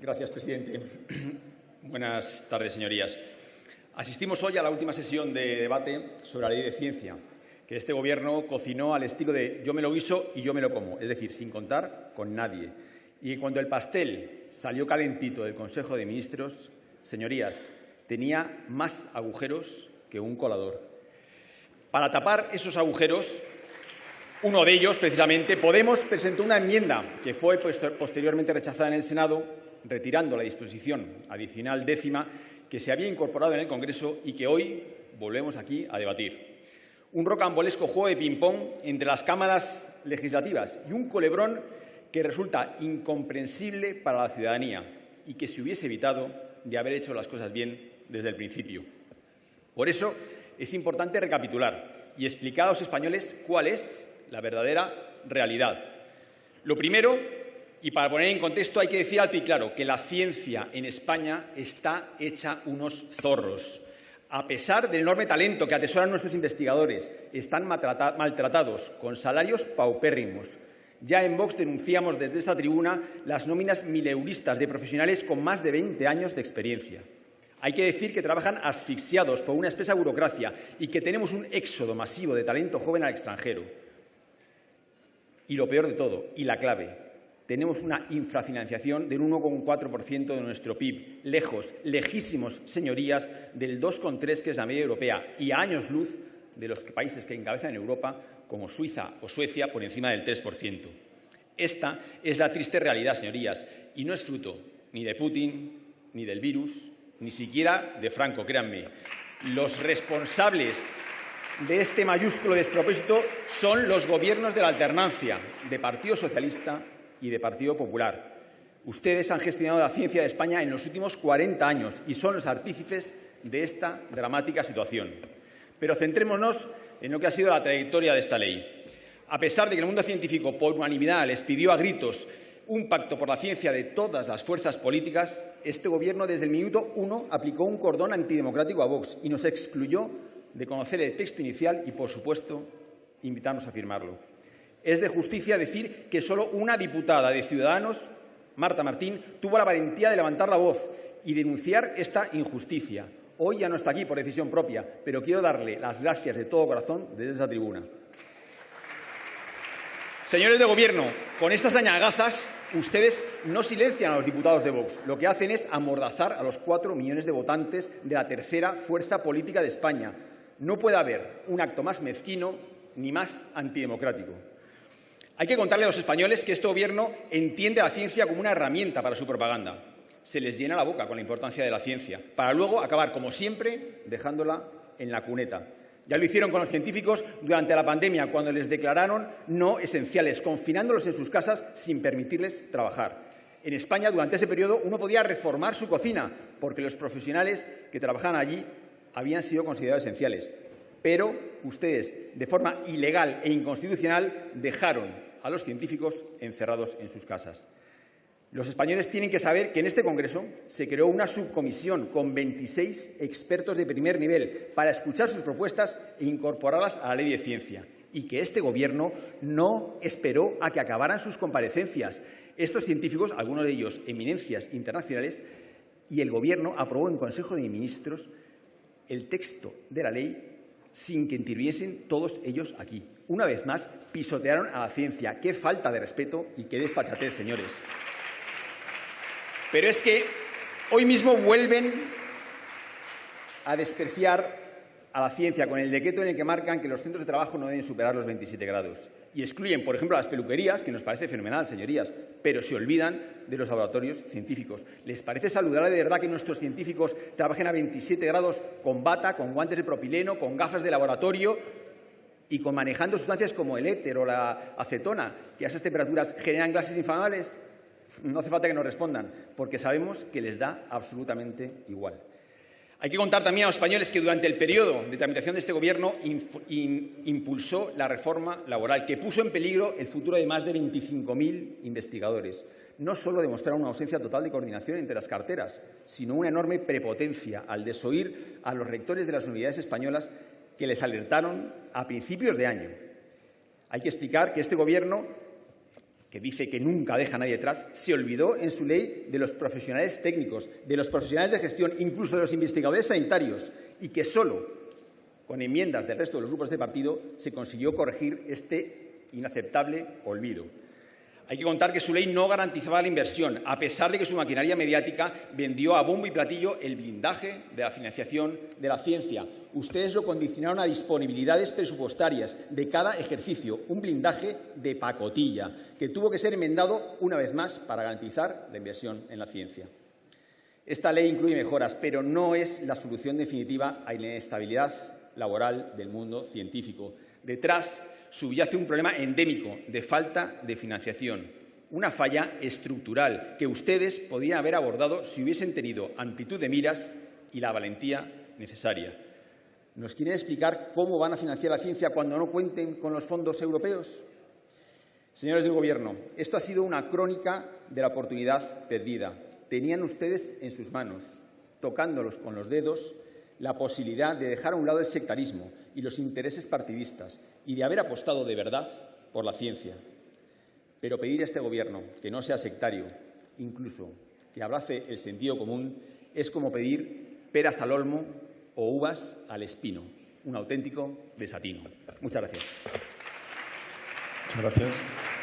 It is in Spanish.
Gracias, presidente. Buenas tardes, señorías. Asistimos hoy a la última sesión de debate sobre la Ley de Ciencia, que este Gobierno cocinó al estilo de yo me lo guiso y yo me lo como, es decir, sin contar con nadie. Y cuando el pastel salió calentito del Consejo de Ministros, señorías, tenía más agujeros que un colador. Para tapar esos agujeros, uno de ellos, precisamente, Podemos presentó una enmienda que fue posteriormente rechazada en el Senado, retirando la disposición adicional 10ª que se había incorporado en el Congreso y que hoy volvemos aquí a debatir. Un rocambolesco juego de ping-pong entre las cámaras legislativas y un culebrón que resulta incomprensible para la ciudadanía y que se hubiese evitado de haber hecho las cosas bien desde el principio. Por eso es importante recapitular y explicar a los españoles cuál es la verdadera realidad. Lo primero, y para poner en contexto, hay que decir alto y claro que la ciencia en España está hecha unos zorros. A pesar del enorme talento que atesoran nuestros investigadores, están maltratados, con salarios paupérrimos. Ya en Vox denunciamos desde esta tribuna las nóminas mileuristas de profesionales con más de 20 años de experiencia. Hay que decir que trabajan asfixiados por una espesa burocracia y que tenemos un éxodo masivo de talento joven al extranjero. Y lo peor de todo, y la clave, tenemos una infrafinanciación del 1,4% de nuestro PIB, lejísimos, señorías, del 2,3% que es la media europea y a años luz de los países que encabezan Europa, como Suiza o Suecia, por encima del 3%. Esta es la triste realidad, señorías, y no es fruto ni de Putin, ni del virus, ni siquiera de Franco, créanme. Los responsables de este mayúsculo despropósito son los gobiernos de la alternancia, de Partido Socialista y de Partido Popular. Ustedes han gestionado la ciencia de España en los últimos 40 años y son los artífices de esta dramática situación. Pero centrémonos en lo que ha sido la trayectoria de esta ley. A pesar de que el mundo científico, por unanimidad, les pidió a gritos un pacto por la ciencia de todas las fuerzas políticas, este Gobierno desde el minuto 1 aplicó un cordón antidemocrático a Vox y nos excluyó de conocer el texto inicial y, por supuesto, invitarnos a firmarlo. Es de justicia decir que solo una diputada de Ciudadanos, Marta Martín, tuvo la valentía de levantar la voz y denunciar esta injusticia. Hoy ya no está aquí por decisión propia, pero quiero darle las gracias de todo corazón desde esa tribuna. Señores de Gobierno, con estas añagazas, ustedes no silencian a los diputados de Vox. Lo que hacen es amordazar a los 4 millones de votantes de la tercera fuerza política de España. No puede haber un acto más mezquino ni más antidemocrático. Hay que contarle a los españoles que este Gobierno entiende a la ciencia como una herramienta para su propaganda. Se les llena la boca con la importancia de la ciencia, para luego acabar, como siempre, dejándola en la cuneta. Ya lo hicieron con los científicos durante la pandemia, cuando les declararon no esenciales, confinándolos en sus casas sin permitirles trabajar. En España, durante ese periodo, uno podía reformar su cocina, porque los profesionales que trabajaban allí habían sido considerados esenciales. Pero ustedes, de forma ilegal e inconstitucional, dejaron a los científicos encerrados en sus casas. Los españoles tienen que saber que en este Congreso se creó una subcomisión con 26 expertos de primer nivel para escuchar sus propuestas e incorporarlas a la Ley de Ciencia, y que este Gobierno no esperó a que acabaran sus comparecencias. Estos científicos, algunos de ellos eminencias internacionales, y el Gobierno aprobó en Consejo de Ministros el texto de la ley sin que interviniesen todos ellos aquí. Una vez más, pisotearon a la ciencia. ¡Qué falta de respeto y qué desfachatez, señores! Pero es que hoy mismo vuelven a despreciar a la ciencia con el decreto en el que marcan que los centros de trabajo no deben superar los 27 grados. Y excluyen, por ejemplo, a las peluquerías, que nos parece fenomenal, señorías, pero se olvidan de los laboratorios científicos. ¿Les parece saludable de verdad que nuestros científicos trabajen a 27 grados con bata, con guantes de propileno, con gafas de laboratorio y con manejando sustancias como el éter o la acetona, que a esas temperaturas generan gases inflamables? No hace falta que nos respondan, porque sabemos que les da absolutamente igual. Hay que contar también a los españoles que durante el periodo de tramitación de este Gobierno impulsó la reforma laboral, que puso en peligro el futuro de más de 25.000 investigadores. No solo demostraron una ausencia total de coordinación entre las carteras, sino una enorme prepotencia al desoír a los rectores de las universidades españolas que les alertaron a principios de año. Hay que explicar que este Gobierno que dice que nunca deja a nadie atrás, se olvidó en su ley de los profesionales técnicos, de los profesionales de gestión, incluso de los investigadores sanitarios, y que solo con enmiendas del resto de los grupos de partido se consiguió corregir este inaceptable olvido. Hay que contar que su ley no garantizaba la inversión, a pesar de que su maquinaria mediática vendió a bombo y platillo el blindaje de la financiación de la ciencia. Ustedes lo condicionaron a disponibilidades presupuestarias de cada ejercicio, un blindaje de pacotilla, que tuvo que ser enmendado una vez más para garantizar la inversión en la ciencia. Esta ley incluye mejoras, pero no es la solución definitiva a la inestabilidad laboral del mundo científico. Detrás subyace un problema endémico de falta de financiación, una falla estructural que ustedes podían haber abordado si hubiesen tenido amplitud de miras y la valentía necesaria. ¿Nos quieren explicar cómo van a financiar la ciencia cuando no cuenten con los fondos europeos? Señores del Gobierno, esto ha sido una crónica de la oportunidad perdida. Tenían ustedes en sus manos, tocándolos con los dedos, la posibilidad de dejar a un lado el sectarismo y los intereses partidistas y de haber apostado de verdad por la ciencia. Pero pedir a este Gobierno que no sea sectario, incluso que abrace el sentido común, es como pedir peras al olmo o uvas al espino. Un auténtico desatino. Muchas gracias. Muchas gracias.